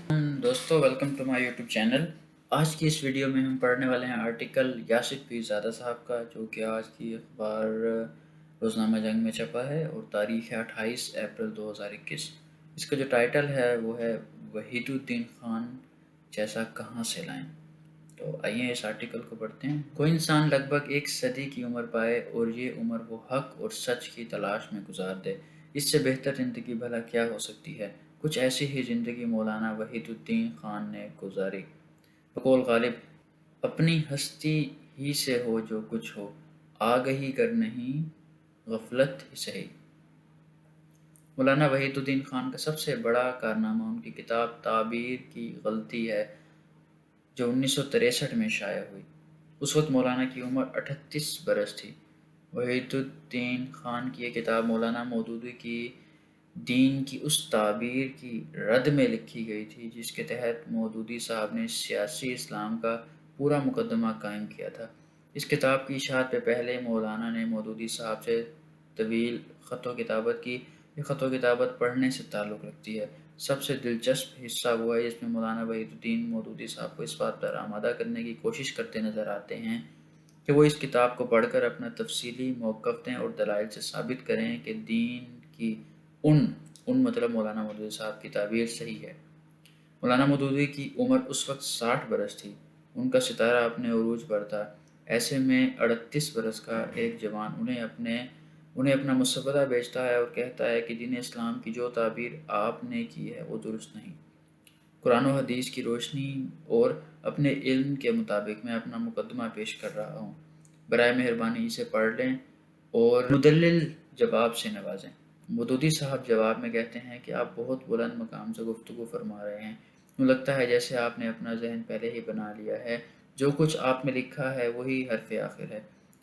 دوستو welcome to my YouTube channel. آج کی اس ویڈیو میں ہم پڑھنے والے ہیں آرٹیکل یاسر پیر زادہ صاحب کا، جو کہ آج کی اخبار روزنامہ جنگ میں چھپا ہے اور تاریخ ہے 28 اپریل 2021۔ اس کا جو ٹائٹل ہے وہ ہے وحید الدین خان جیسا کہاں سے لائیں۔ تو آئیے اس آرٹیکل کو پڑھتے ہیں۔ کوئی انسان لگ بھگ ایک صدی کی عمر پائے اور یہ عمر وہ حق اور سچ کی تلاش میں گزار دے، اس سے بہتر زندگی بھلا کیا ہو سکتی ہے؟ کچھ ایسی ہی زندگی مولانا وحید الدین خان نے گزاری۔ بقول غالب، اپنی ہستی ہی سے ہو جو کچھ ہو، آگہی گر نہیں غفلت ہی سہی۔ مولانا وحید الدین خان کا سب سے بڑا کارنامہ ان کی کتاب تعبیر کی غلطی ہے، جو 1963 میں شائع ہوئی۔ اس وقت مولانا کی عمر 38 برس تھی۔ وحید الدین خان کی یہ کتاب مولانا مودودی کی دین کی اس تعبیر کی رد میں لکھی گئی تھی جس کے تحت مودودی صاحب نے سیاسی اسلام کا پورا مقدمہ قائم کیا تھا۔ اس کتاب کی اشاعت سے پہلے مولانا نے مودودی صاحب سے طویل خط و کتابت کی۔ یہ خط و کتابت پڑھنے سے تعلق رکھتی ہے۔ سب سے دلچسپ حصہ وہ ہے جس میں مولانا وحید الدین مودودی صاحب کو اس بات پر آمادہ کرنے کی کوشش کرتے نظر آتے ہیں کہ وہ اس کتاب کو پڑھ کر اپنا تفصیلی موقف دیں اور دلائل سے ثابت کریں کہ دین کی ان مطلب مولانا مودودی صاحب کی تعبیر صحیح ہے۔ مولانا مودودی کی عمر اس وقت 60 برس تھی۔ ان کا ستارہ اپنے عروج پر تھا۔ ایسے میں 38 برس کا ایک جوان انہیں اپنا مسودہ بیچتا ہے اور کہتا ہے کہ دین اسلام کی جو تعبیر آپ نے کی ہے وہ درست نہیں۔ قرآن و حدیث کی روشنی اور اپنے علم کے مطابق میں اپنا مقدمہ پیش کر رہا ہوں، برائے مہربانی اسے پڑھ لیں اور مدلل جواب سے نوازیں۔ مودودی صاحب جواب میں کہتے ہیں کہ آپ بہت بلند مقام سے گفتگو فرما رہے ہیں، یوں لگتا ہے جیسے آپ نے اپنا ذہن پہلے ہی بنا لیا ہے، جو کچھ آپ نے لکھا ہے وہی حرف آخر ہے۔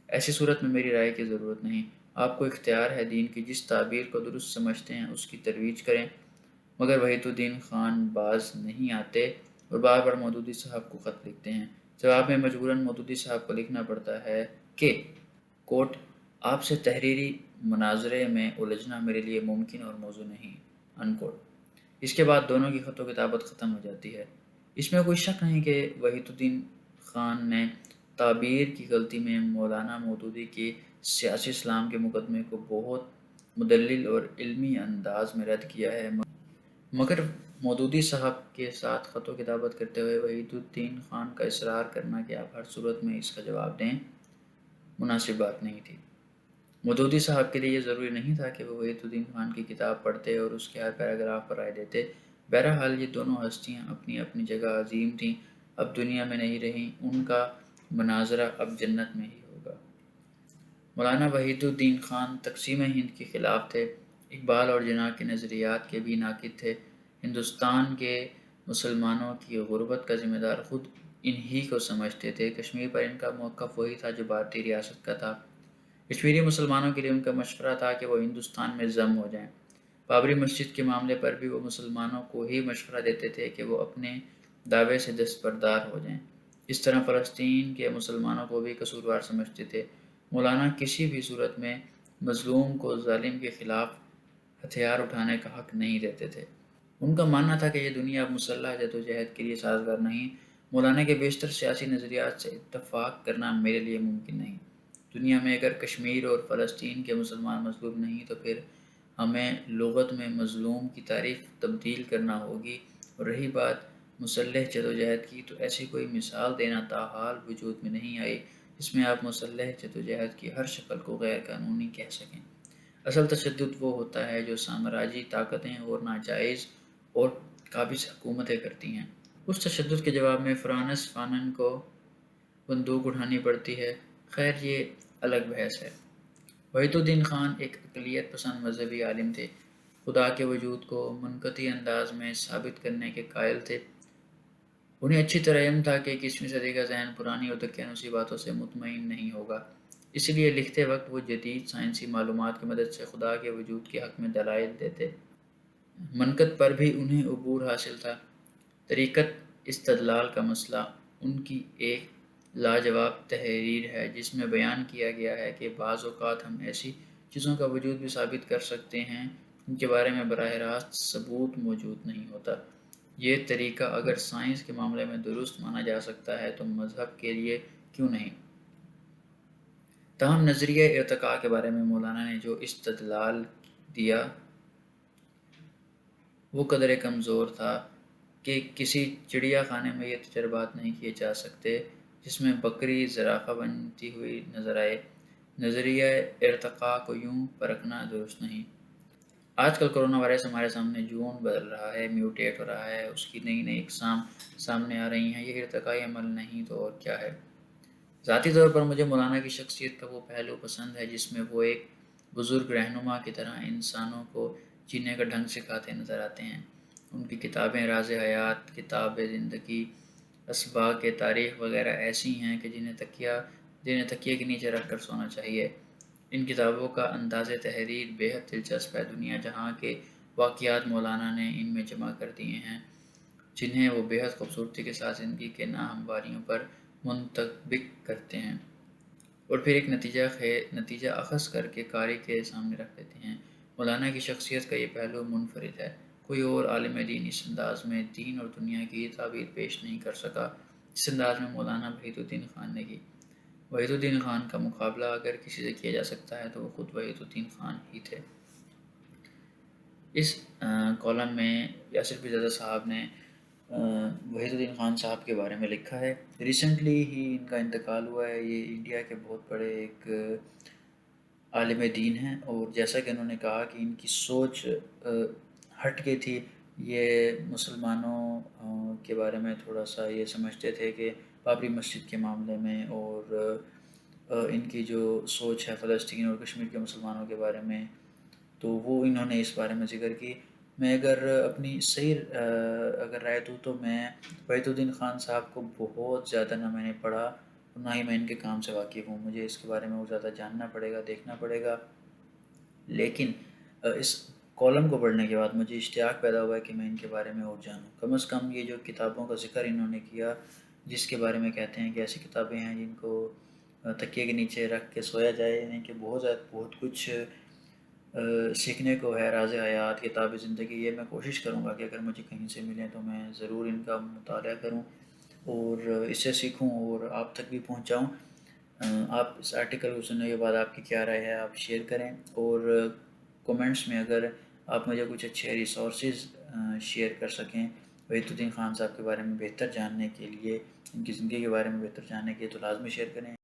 ایسی صورت میں میری رائے کی ضرورت نہیں، آپ کو اختیار ہے دین کی جس تعبیر کو درست سمجھتے ہیں اس کی ترویج کریں۔ مگر وحید الدین خان باز نہیں آتے اور بار بار مودودی صاحب کو خط لکھتے ہیں۔ جواب میں مجبوراً مودودی صاحب کو لکھنا پڑتا ہے کہ کوٹ آپ سے تحریری مناظرے میں الجھنا میرے لیے ممکن اور موزوں نہیں، ان کوٹ۔ اس کے بعد دونوں کی خط و کتابت ختم ہو جاتی ہے۔ اس میں کوئی شک نہیں کہ وحید الدین خان نے تعبیر کی غلطی میں مولانا مودودی کے سیاسی اسلام کے مقدمے کو بہت مدلل اور علمی انداز میں رد کیا ہے، مگر مودودی صاحب کے ساتھ خط و کتابت کرتے ہوئے وحید الدین خان کا اصرار کرنا کہ آپ ہر صورت میں اس کا جواب دیں مناسب بات نہیں تھی۔ مودودی صاحب کے لیے یہ ضروری نہیں تھا کہ وہ وحید الدین خان کی کتاب پڑھتے اور اس کے ہر پیراگراف پر رائے دیتے۔ بہرحال یہ دونوں ہستیاں اپنی اپنی جگہ عظیم تھیں، اب دنیا میں نہیں رہیں، ان کا مناظرہ اب جنت میں ہی ہوگا۔ مولانا وحید الدین خان تقسیم ہند کے خلاف تھے، اقبال اور جناح کے نظریات کے بھی ناقد تھے۔ ہندوستان کے مسلمانوں کی غربت کا ذمہ دار خود انہی کو سمجھتے تھے۔ کشمیر پر ان کا موقف وہی تھا جو بھارتی ریاست کا تھا۔ کشمیری مسلمانوں کے لیے ان کا مشورہ تھا کہ وہ ہندوستان میں ضم ہو جائیں۔ بابری مسجد کے معاملے پر بھی وہ مسلمانوں کو ہی مشورہ دیتے تھے کہ وہ اپنے دعوے سے دستبردار ہو جائیں۔ اس طرح فلسطین کے مسلمانوں کو بھی قصوروار سمجھتے تھے۔ مولانا کسی بھی صورت میں مظلوم کو ظالم کے خلاف ہتھیار اٹھانے کا حق نہیں دیتے تھے۔ ان کا ماننا تھا کہ یہ دنیا اب مسلح جدوجہد کے لیے سازگار نہیں۔ مولانا کے بیشتر سیاسی نظریات سے اتفاق کرنا میرے لیے ممکن نہیں۔ دنیا میں اگر کشمیر اور فلسطین کے مسلمان مظلوم نہیں تو پھر ہمیں لغت میں مظلوم کی تعریف تبدیل کرنا ہوگی، اور رہی بات مسلح جدوجہد کی تو ایسی کوئی مثال دینا تاحال وجود میں نہیں آئی جس میں آپ مسلح جدوجہد کی ہر شکل کو غیر قانونی کہہ سکیں۔ اصل تشدد وہ ہوتا ہے جو سامراجی طاقتیں اور ناجائز اور قابض حکومتیں کرتی ہیں۔ اس تشدد کے جواب میں فرانس فانن کو بندوق اٹھانی پڑتی ہے۔ خیر یہ الگ بحث ہے۔ وحید الدین خان ایک اقلیت پسند مذہبی عالم تھے، خدا کے وجود کو منقطع انداز میں ثابت کرنے کے قائل تھے۔ انہیں اچھی طرح علم تھا کہ 21ویں صدی کا ذہن پرانی اور دقیانوسی باتوں سے مطمئن نہیں ہوگا، اس لیے لکھتے وقت وہ جدید سائنسی معلومات کی مدد سے خدا کے وجود کے حق میں دلائل دیتے۔ منطق پر بھی انہیں عبور حاصل تھا۔ طریقت استدلال کا مسئلہ ان کی ایک لاجواب تحریر ہے جس میں بیان کیا گیا ہے کہ بعض اوقات ہم ایسی چیزوں کا وجود بھی ثابت کر سکتے ہیں جن کے بارے میں براہ راست ثبوت موجود نہیں ہوتا۔ یہ طریقہ اگر سائنس کے معاملے میں درست مانا جا سکتا ہے تو مذہب کے لیے کیوں نہیں؟ تاہم نظریہ ارتقاء کے بارے میں مولانا نے جو استدلال دیا وہ قدر کمزور تھا کہ کسی چڑیا خانے میں یہ تجربات نہیں کیے جا سکتے جس میں بکری زرافہ بنتی ہوئی نظر آئے۔ نظریہ ارتقاء کو یوں پرکھنا درست نہیں۔ آج کل کرونا وائرس ہمارے سامنے جون بدل رہا ہے، میوٹیٹ ہو رہا ہے، اس کی نئی نئی اقسام سامنے آ رہی ہیں۔ یہ ارتقائی عمل نہیں تو اور کیا ہے؟ ذاتی طور پر مجھے مولانا کی شخصیت کا وہ پہلو پسند ہے جس میں وہ ایک بزرگ رہنما کی طرح انسانوں کو جینے کا ڈھنگ سکھاتے نظر آتے ہیں۔ ان کی کتابیں راز حیات، کتاب زندگی، اسباق تاریخ وغیرہ ایسی ہیں کہ جنہیں تکیے کے نیچے رکھ کر سونا چاہیے۔ ان کتابوں کا انداز تحریر بے حد دلچسپ ہے۔ دنیا جہاں کے واقعات مولانا نے ان میں جمع کر دیے ہیں جنہیں وہ بے حد خوبصورتی کے ساتھ زندگی کے ناہمواریوں پر منطبق کرتے ہیں اور پھر ایک نتیجہ اخذ کر کے قاری کے سامنے رکھ دیتے ہیں۔ مولانا کی شخصیت کا یہ پہلو منفرد ہے۔ کوئی اور عالم دین اس انداز میں دین اور دنیا کی تعبیر پیش نہیں کر سکا جس انداز میں مولانا وحید الدین خان نے کی۔ وحید الدین خان کا مقابلہ اگر کسی سے کیا جا سکتا ہے تو وہ خود وحید الدین خان ہی تھے۔ اس کالم میں یاسر پیرزادہ صاحب نے وحید الدین خان صاحب کے بارے میں لکھا ہے۔ ریسنٹلی ہی ان کا انتقال ہوا ہے۔ یہ انڈیا کے بہت بڑے ایک عالم دین ہیں اور جیسا کہ انہوں نے کہا کہ ان کی سوچ ہٹ کے تھی۔ یہ مسلمانوں کے بارے میں تھوڑا سا یہ سمجھتے تھے کہ بابری مسجد کے معاملے میں، اور ان کی جو سوچ ہے فلسطین اور کشمیر کے مسلمانوں کے بارے میں، تو وہ انہوں نے اس بارے میں ذکر کی۔ میں اگر اپنی صحیح اگر رائے دوں تو میں وحید الدین خان صاحب کو بہت زیادہ نہ میں نے پڑھا اور نہ ہی میں ان کے کام سے واقف ہوں۔ مجھے اس کے بارے میں اور زیادہ جاننا پڑے گا، دیکھنا پڑے گا، لیکن اس کالم کو پڑھنے کے بعد مجھے اشتیاق پیدا ہوا ہے کہ میں ان کے بارے میں اور جانوں۔ کم از کم یہ جو کتابوں کا ذکر انہوں نے کیا جس کے بارے میں کہتے ہیں کہ ایسی کتابیں ہیں جن کو تکیے کے نیچے رکھ کے سویا جائے، یعنی کہ بہت کچھ سیکھنے کو ہے۔ راز حیات، کتاب زندگی، یہ میں کوشش کروں گا کہ اگر مجھے کہیں سے ملیں تو میں ضرور ان کا مطالعہ کروں اور اس سے سیکھوں اور آپ تک بھی پہنچاؤں۔ آپ اس آرٹیکل کو سننے کے بعد آپ کی کیا رائے ہے آپ شیئر کریں، اور کومنٹس میں اگر آپ مجھے کچھ اچھے ریسورسز شیئر کر سکیں وحید الدین خان صاحب کے بارے میں بہتر جاننے کے لیے، ان کی زندگی کے بارے میں بہتر جاننے کے لیے، تو لازمی شیئر کریں۔